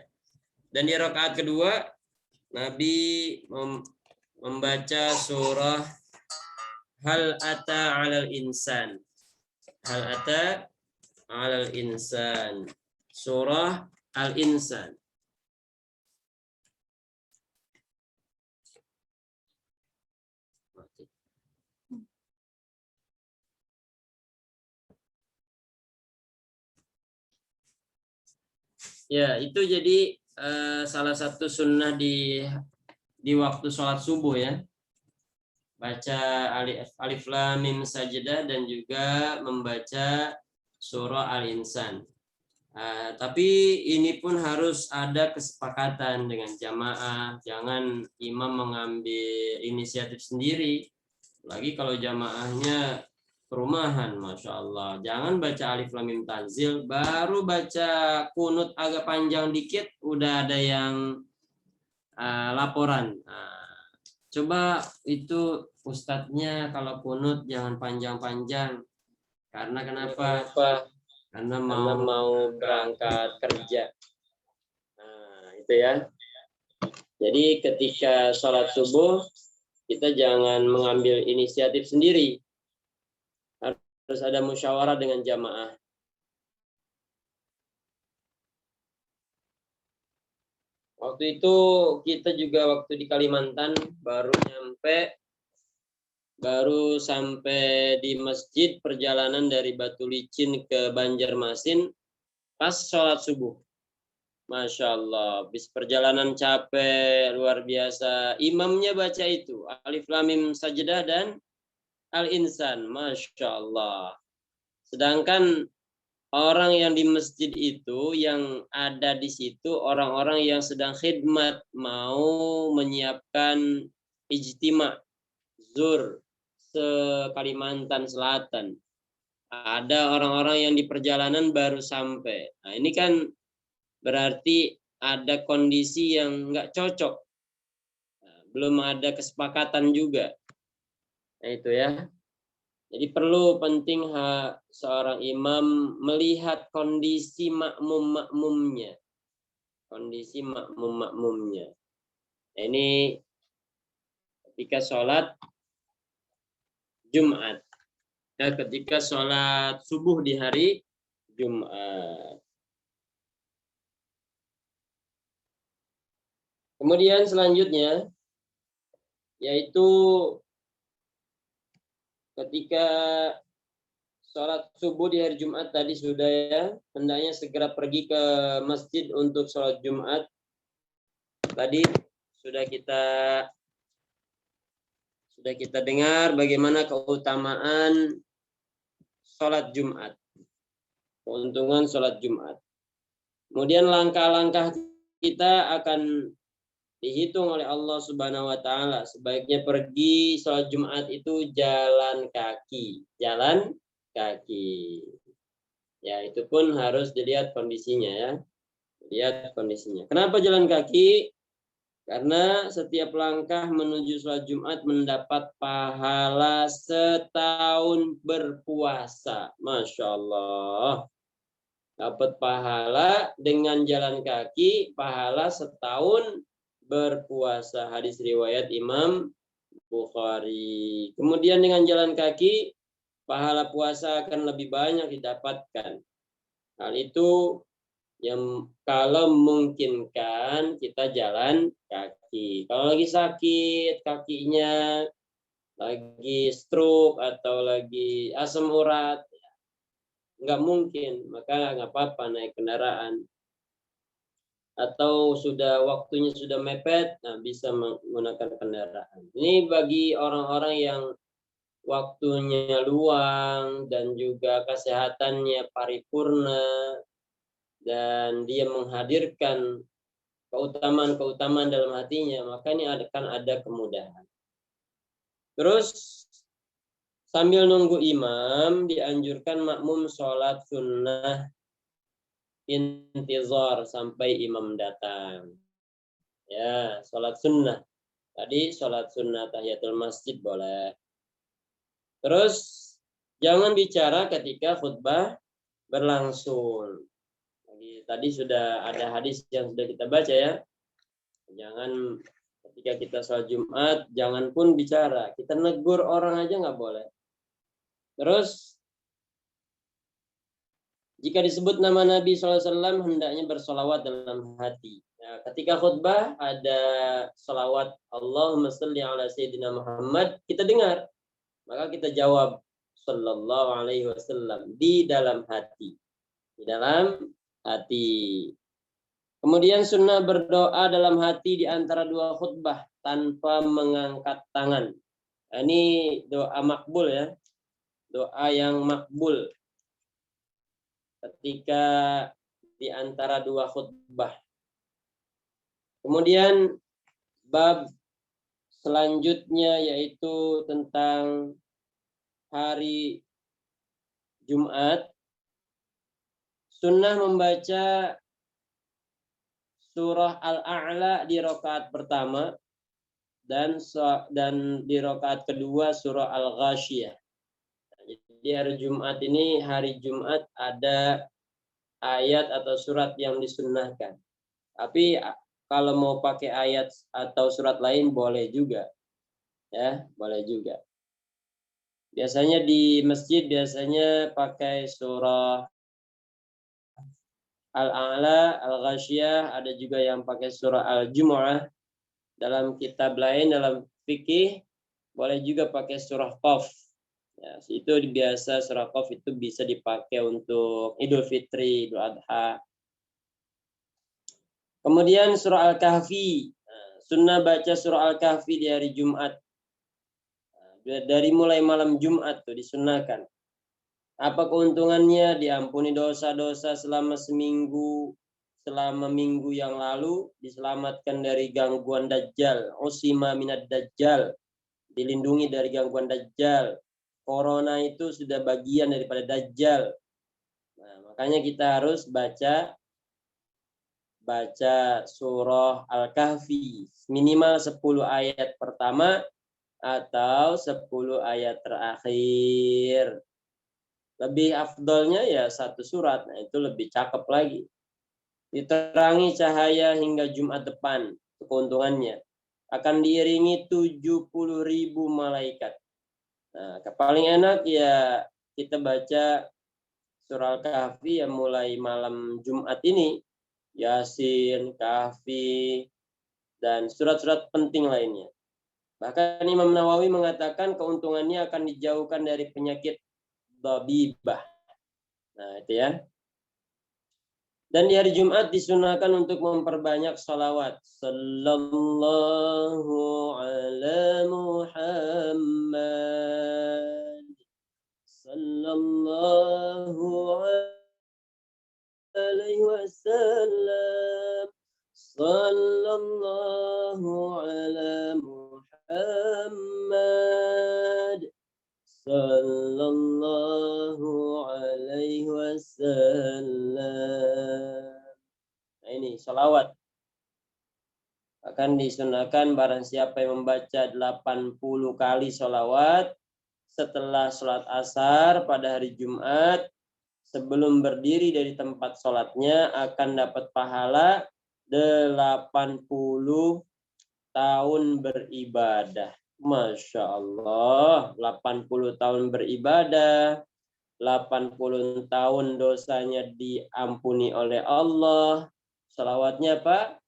Dan di rakaat kedua Nabi membaca surah Hal Ata 'alal Insan. Hal Ata 'alal Insan. Surah Al-Insan. Ya, itu jadi salah satu sunnah di waktu sholat subuh ya. Baca Alif Lam Mim Sajdah dan juga membaca surah Al-Insan. Tapi ini pun harus ada kesepakatan dengan jamaah. Jangan imam mengambil inisiatif sendiri. Lagi kalau jamaahnya perumahan, Masya Allah. Jangan baca Alif Lam Mim Tanzil, baru baca kunut agak panjang dikit, udah ada yang laporan. Coba itu ustadznya kalau kunut jangan panjang-panjang. Karena kenapa? Karena mau berangkat kerja. Nah, itu ya. Jadi ketika sholat subuh, kita jangan mengambil inisiatif sendiri. Harus ada musyawarah dengan jamaah. Waktu itu kita juga waktu di Kalimantan baru sampai di masjid, perjalanan dari Batu Licin ke Banjarmasin pas sholat subuh. Masya Allah, bis perjalanan capek luar biasa. Imamnya baca itu Alif Lam Mim Sajdah dan Al-Insan. Masya Allah. Sedangkan orang yang di masjid itu, yang ada di situ, orang-orang yang sedang khidmat, mau menyiapkan ijtima, zur, se-Kalimantan Selatan. Ada orang-orang yang di perjalanan baru sampai. Nah, ini kan berarti ada kondisi yang nggak cocok. Nah, belum ada kesepakatan juga. Nah, itu ya. Jadi perlu penting seorang imam melihat kondisi makmum-makmumnya. Kondisi makmum-makmumnya. Nah, ini ketika sholat Jumat. Ketika sholat subuh di hari Jumat. Kemudian selanjutnya, yaitu ketika sholat subuh di hari Jumat tadi sudah ya, hendaknya segera pergi ke masjid untuk sholat Jumat. Tadi sudah kita dengar bagaimana keutamaan sholat Jumat, keuntungan sholat Jumat. Kemudian langkah-langkah kita akan dihitung oleh Allah Subhanahu wa taala. Sebaiknya pergi sholat Jumat itu jalan kaki. Jalan kaki. Ya, itu pun harus dilihat kondisinya ya. Lihat kondisinya. Kenapa jalan kaki? Karena setiap langkah menuju sholat Jumat mendapat pahala setahun berpuasa. Masya Allah. Dapat pahala dengan jalan kaki, pahala setahun berpuasa. Hadis riwayat Imam Bukhari. Kemudian dengan jalan kaki, pahala puasa akan lebih banyak didapatkan. Hal itu yang kalau memungkinkan kita jalan kaki. Kalau lagi sakit kakinya, lagi stroke atau lagi asam urat, nggak mungkin, maka nggak apa-apa naik kendaraan. Atau sudah waktunya sudah mepet, nah bisa menggunakan kendaraan. Ini bagi orang-orang yang waktunya luang dan juga kesehatannya paripurna dan dia menghadirkan keutamaan-keutamaan dalam hatinya, maka ini akan ada kemudahan. Terus sambil nunggu imam dianjurkan makmum sholat sunnah intizar sampai imam datang. Ya, sholat sunnah. Tadi sholat sunnah tahiyatul masjid boleh. Terus jangan bicara ketika khutbah berlangsung. Tadi sudah ada hadis yang sudah kita baca ya. Jangan ketika kita sholat Jumat, jangan pun bicara. Kita negur orang aja nggak boleh. Terus jika disebut nama Nabi SAW, hendaknya bersolawat dalam hati. Nah, ketika khutbah ada solawat Allahumma sholli ala Sayyidina Muhammad, kita dengar. Maka kita jawab Sallallahu Alaihi Wasallam di dalam hati. Di dalam hati. Kemudian sunnah berdoa dalam hati di antara dua khutbah tanpa mengangkat tangan. Nah, ini doa makbul ya. Doa yang makbul ketika di antara dua khutbah. Kemudian bab selanjutnya yaitu tentang hari Jumat. Sunnah membaca surah Al-A'la di rakaat pertama dan di rakaat kedua surah Al-Ghasyiyah. Jadi hari Jumat ini, hari Jumat ada ayat atau surat yang disunnahkan. Tapi kalau mau pakai ayat atau surat lain boleh juga. Ya, boleh juga. Biasanya di masjid pakai surah Al-A'la, Al-Ghasyiyah, ada juga yang pakai surah Al-Jumu'ah. Dalam kitab lain, dalam fikih, boleh juga pakai surah Qaf. Ya, itu biasa surah Qaf itu bisa dipakai untuk Idul Fitri, Idul Adha. Kemudian surah Al-Kahfi. Sunnah baca surah Al-Kahfi di hari Jumat. Dari mulai malam Jumat tuh disunnahkan. Apa keuntungannya? Diampuni dosa-dosa selama seminggu, selama minggu yang lalu, diselamatkan dari gangguan Dajjal, usima minad Dajjal, dilindungi dari gangguan Dajjal. Corona itu sudah bagian daripada Dajjal. Nah, makanya kita harus baca surah Al-Kahfi minimal 10 ayat pertama atau 10 ayat terakhir. Lebih afdolnya ya satu surat, nah itu lebih cakep lagi. Diterangi cahaya hingga Jumat depan, keuntungannya. Akan diiringi 70.000 malaikat. Nah, paling enak ya kita baca surah Al-Kahfi yang mulai malam Jumat ini. Yasin, Kahfi, dan surat-surat penting lainnya. Bahkan Imam Nawawi mengatakan keuntungannya akan dijauhkan dari penyakit dhabibah. Nah, itu ya. Dan di hari Jumat disunahkan untuk memperbanyak salawat. Sallallahu ala Muhammad. Sallallahu alaihi wasallam. Sallallahu ala Muhammad. Sallallahu alaihi wasallam. Nah, ini salawat. Akan disunahkan barang siapa yang membaca 80 kali salawat setelah sholat asar pada hari Jumat, sebelum berdiri dari tempat sholatnya akan dapat pahala 80 tahun beribadah. Masya Allah, 80 tahun beribadah, 80 tahun dosanya diampuni oleh Allah. Salawatnya apa?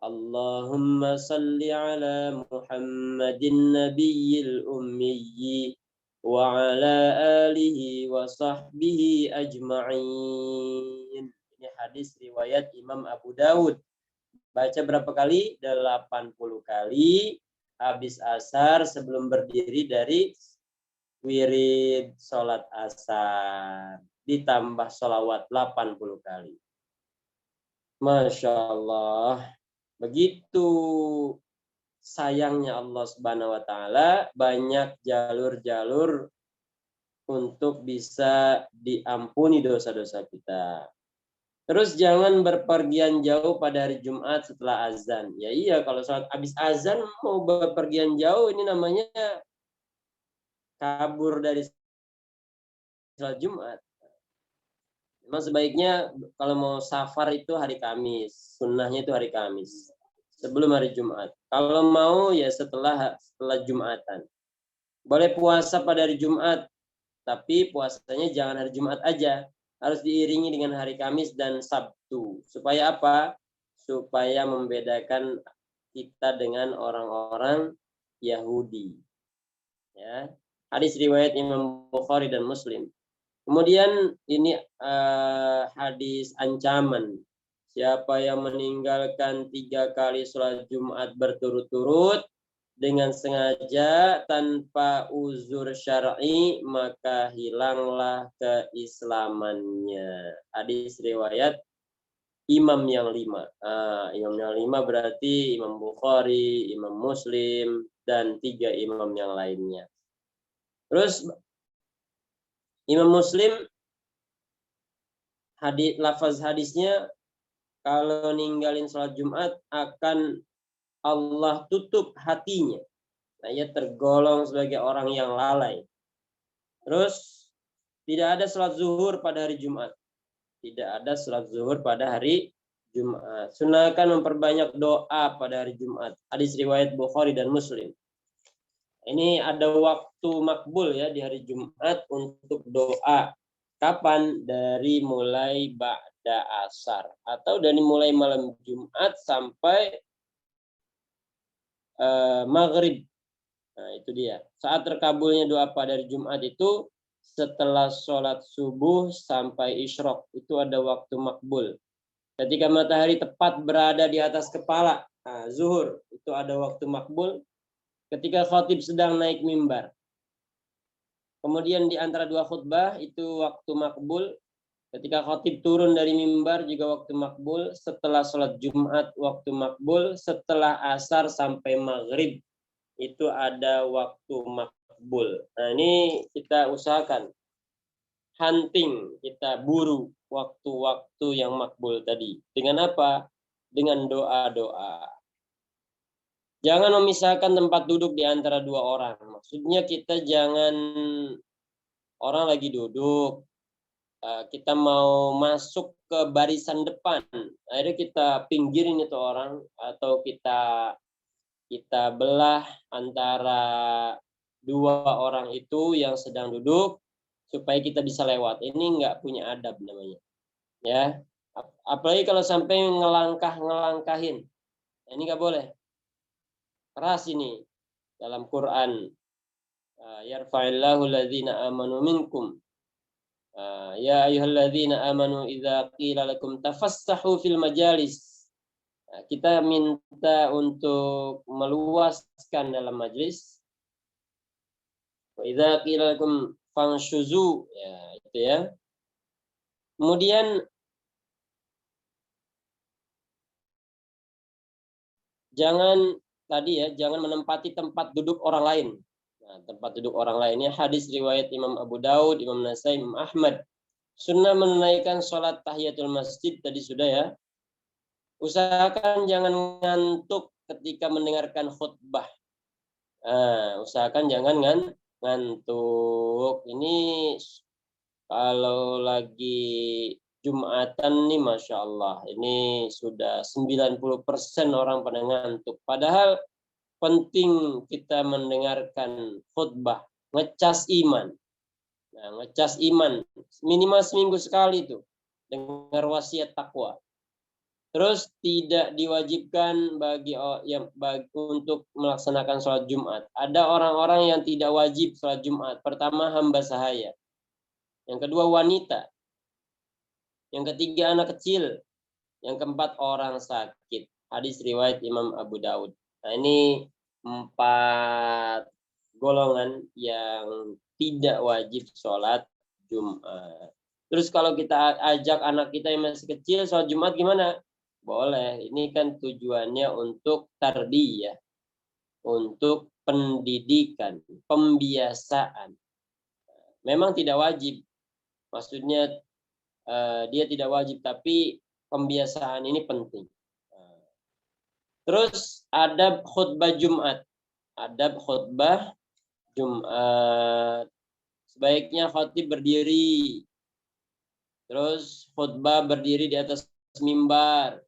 Allahumma salli ala Muhammadin nabiyil ummiyyi wa ala alihi wa sahbihi ajma'in. Ini hadis riwayat Imam Abu Dawud. Baca berapa kali? 80 kali habis asar sebelum berdiri dari wirid sholat asar. Ditambah sholawat 80 kali. Masya Allah. Begitu sayangnya Allah Subhanahu wa Ta'ala, banyak jalur-jalur untuk bisa diampuni dosa-dosa kita. Terus jangan berpergian jauh pada hari Jumat setelah azan. Ya iya, kalau sholat habis azan mau berpergian jauh, ini namanya kabur dari sholat Jumat. Memang sebaiknya kalau mau safar itu hari Kamis, sunnahnya itu hari Kamis, sebelum hari Jumat. Kalau mau ya setelah Jumatan. Boleh puasa pada hari Jumat, tapi puasanya jangan hari Jumat aja. Harus diiringi dengan hari Kamis dan Sabtu. Supaya apa? Supaya membedakan kita dengan orang-orang Yahudi. Ya. Hadis riwayat Imam Bukhari dan Muslim. Kemudian ini hadis ancaman. Siapa yang meninggalkan 3 kali sholat Jumat berturut-turut dengan sengaja tanpa uzur syar'i, maka hilanglah keislamannya. Hadis riwayat imam yang 5. Imam yang 5 berarti Imam Bukhari, Imam Muslim, dan 3 imam yang lainnya. Terus Imam Muslim, lafaz hadisnya, kalau ninggalin sholat Jumat akan Allah tutup hatinya. Nah, ia tergolong sebagai orang yang lalai. Terus tidak ada sholat zuhur pada hari Jumat. Tidak ada sholat zuhur pada hari Jumat. Sunahkan memperbanyak doa pada hari Jumat. Hadis riwayat Bukhari dan Muslim. Ini ada waktu makbul ya di hari Jumat untuk doa. Kapan? Dari mulai ba'da asar. Atau dari mulai malam Jumat sampai maghrib. Nah, itu dia. Saat terkabulnya doa pada hari Jumat itu setelah sholat subuh sampai isyraq. Itu ada waktu makbul. Ketika matahari tepat berada di atas kepala, zuhur, itu ada waktu makbul. Ketika khatib sedang naik mimbar. Kemudian di antara dua khutbah itu waktu makbul. Ketika khatib turun dari mimbar juga waktu makbul. Setelah sholat Jumat waktu makbul. Setelah asar sampai maghrib itu ada waktu makbul. Nah ini kita usahakan. Hunting, kita buru waktu-waktu yang makbul tadi. Dengan apa? Dengan doa-doa. Jangan memisahkan tempat duduk di antara dua orang. Maksudnya kita jangan orang lagi duduk, kita mau masuk ke barisan depan, akhirnya kita pinggirin itu orang, atau kita belah antara dua orang itu yang sedang duduk supaya kita bisa lewat. Ini nggak punya adab namanya, ya. Apalagi kalau sampai ngelangkahin, ini nggak boleh. Keras ini dalam Quran. Yarfa'illahu alladzina amanu minkum. Ya ayyuhalladzina amanu idza qila lakum tafassahu fil majalis. Kita minta untuk meluaskan dalam majlis. Wa idza qila lakum fanshuzu, ya itu ya. Kemudian jangan menempati tempat duduk orang lain. Nah, tempat duduk orang lainnya hadis riwayat Imam Abu Daud, Imam Nasai, Imam Ahmad. Sunnah menunaikan sholat tahiyatul masjid tadi sudah ya. Usahakan jangan ngantuk ketika mendengarkan khutbah. Nah, usahakan jangan ngantuk. Ini kalau lagi Jumatan nih Masya Allah, ini sudah 90% orang pada ngantuk. Padahal penting kita mendengarkan khutbah, ngecas iman. Nah, ngecas iman minimal seminggu sekali itu, dengar wasiat takwa. Terus tidak diwajibkan untuk melaksanakan sholat Jumat. Ada orang-orang yang tidak wajib sholat Jumat. Pertama, hamba sahaya. Yang kedua, wanita. Yang ketiga, anak kecil. Yang keempat, orang sakit. Hadis riwayat Imam Abu Daud. Nah, ini 4 golongan yang tidak wajib sholat Jumat. Terus kalau kita ajak anak kita yang masih kecil sholat Jumat gimana? Boleh. Ini kan tujuannya untuk tarbiyah, untuk pendidikan, pembiasaan. Memang tidak wajib. Maksudnya dia tidak wajib, tapi pembiasaan ini penting. Terus adab khutbah Jumat. Adab khutbah Jumat. Sebaiknya khatib berdiri. Terus khutbah berdiri di atas mimbar.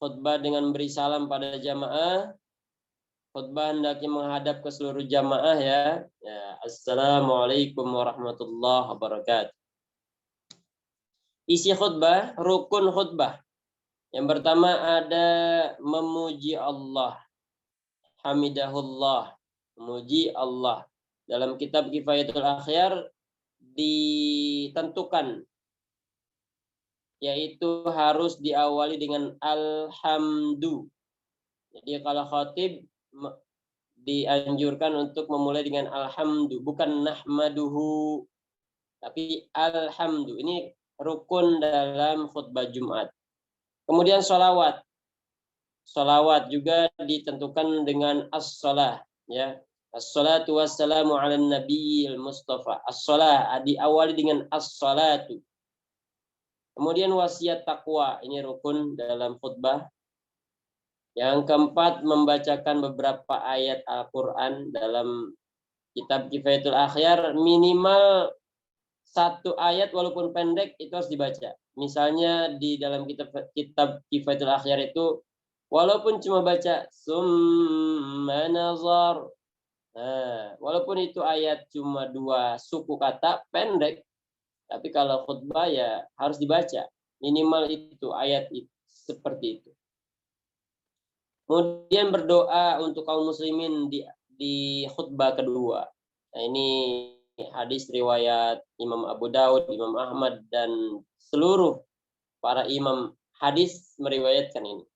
Khutbah dengan beri salam pada jamaah. Khutbah hendaknya menghadap ke seluruh jamaah ya. Assalamualaikum warahmatullahi wabarakatuh. Isi khutbah, rukun khutbah. Yang pertama ada memuji Allah. Hamidahullah. Memuji Allah. Dalam kitab Kifayatul Akhyar ditentukan, yaitu harus diawali dengan alhamdu. Jadi kalau khatib dianjurkan untuk memulai dengan alhamdu, bukan nahmaduhu, tapi alhamdu. Ini rukun dalam khutbah Jumat. Kemudian sholawat. Sholawat juga ditentukan dengan as-sholah. Ya. As-sholatu wassalamu ala nabiyil mustafa. As-sholah diawali dengan as-sholatu. Kemudian wasiat takwa. Ini rukun dalam khutbah. Yang keempat, membacakan beberapa ayat Al-Quran dalam kitab Kifayatul Akhyar. Minimal 1 ayat walaupun pendek itu harus dibaca. Misalnya di dalam kitab Kifayatul Akhyar itu walaupun cuma baca summa nazar. Nah, walaupun itu ayat cuma 2 suku kata pendek, tapi kalau khutbah ya harus dibaca. Minimal itu ayat itu, seperti itu. Kemudian berdoa untuk kaum muslimin di khutbah kedua. Nah, ini hadis riwayat Imam Abu Daud, Imam Ahmad, dan seluruh para imam hadis meriwayatkan ini.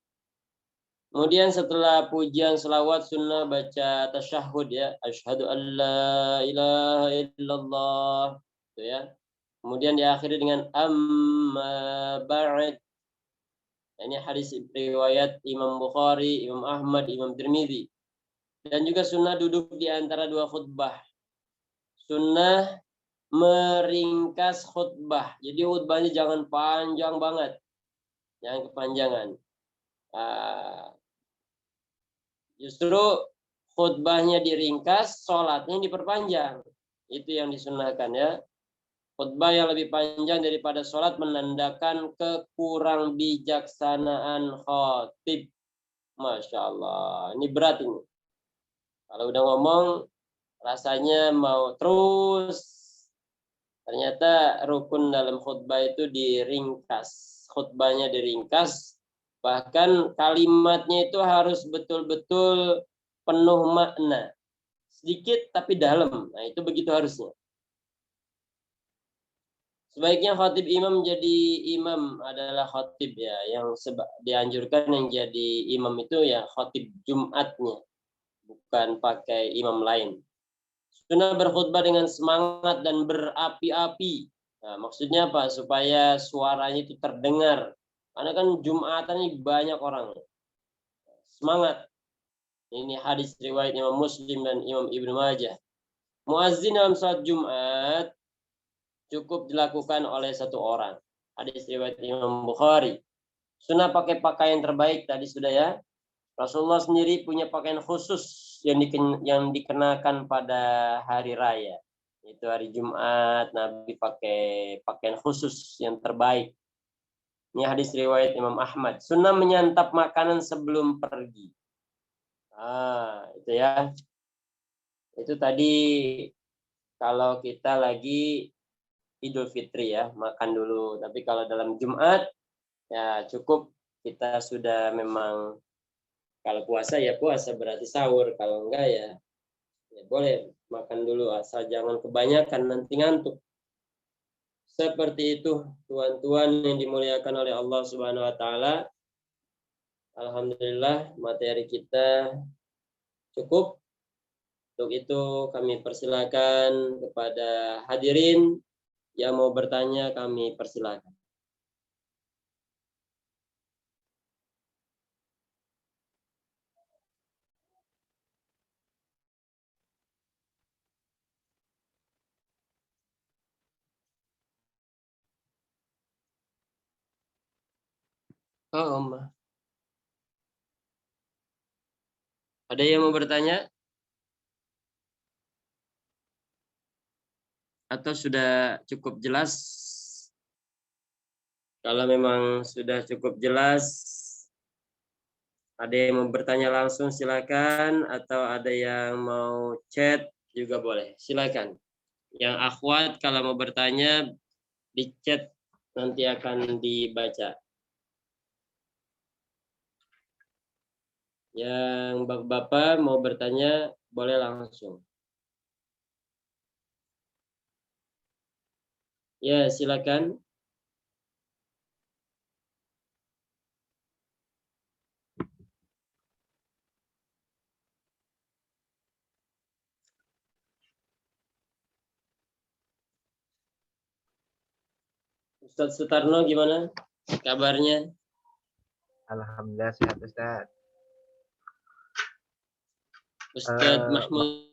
Kemudian setelah pujian selawat sunnah baca tasyahud ya, asyhadu an la ilaha illallah, itu ya. Kemudian diakhiri dengan amma ba'd. Ini hadis riwayat Imam Bukhari, Imam Ahmad, Imam Tirmidzi. Dan juga sunnah duduk di antara dua khutbah. Sunnah meringkas khutbah. Jadi khutbahnya jangan panjang banget. Jangan kepanjangan. Justru khutbahnya diringkas, sholatnya diperpanjang. Itu yang disunnahkan ya. Khutbah yang lebih panjang daripada sholat menandakan kekurang bijaksanaan khatib. Masya Allah. Ini berat ini. Kalau udah ngomong, rasanya mau terus. Ternyata rukun dalam khutbah itu diringkas. Khutbahnya diringkas. Bahkan kalimatnya itu harus betul-betul penuh makna. Sedikit tapi dalam. Nah, itu begitu harusnya. Sebaiknya khatib imam jadi imam adalah khatib ya. Yang dianjurkan yang jadi imam itu ya khatib Jumatnya. Bukan pakai imam lain. Sunnah berkhutbah dengan semangat dan berapi-api. Nah, maksudnya apa? Supaya suaranya itu terdengar. Karena kan Jumatan ini banyak orang. Semangat. Ini hadis riwayat Imam Muslim dan Imam Ibnu Majah. Muazzin dalam salat Jumat cukup dilakukan oleh satu orang. Hadis riwayat Imam Bukhari. Sunnah pakai pakaian terbaik tadi sudah ya. Rasulullah sendiri punya pakaian khusus yang dikenakan pada hari raya. Itu hari Jumat, Nabi pakai pakaian khusus yang terbaik. Ini hadis riwayat Imam Ahmad. Sunnah menyantap makanan sebelum pergi. Itu ya. Itu tadi kalau kita lagi Idul Fitri ya, makan dulu. Tapi kalau dalam Jumat, ya cukup kita sudah memang, kalau puasa ya puasa berarti sahur. Kalau enggak ya boleh makan dulu. Asal jangan kebanyakan nanti ngantuk. Seperti itu tuan-tuan yang dimuliakan oleh Allah Subhanahu wa taala. Alhamdulillah materi kita cukup. Untuk itu kami persilakan kepada hadirin yang mau bertanya, kami persilakan. Oh, Om. Ada yang mau bertanya? Atau sudah cukup jelas? Kalau memang sudah cukup jelas, ada yang mau bertanya langsung silakan, atau ada yang mau chat juga boleh. Silakan. Yang akhwat kalau mau bertanya di chat nanti akan dibaca. Yang bapak-bapak mau bertanya boleh langsung. Ya, silakan. Ustadz Sutarno gimana kabarnya? Alhamdulillah sehat Ustadz. Ustadz Mahmud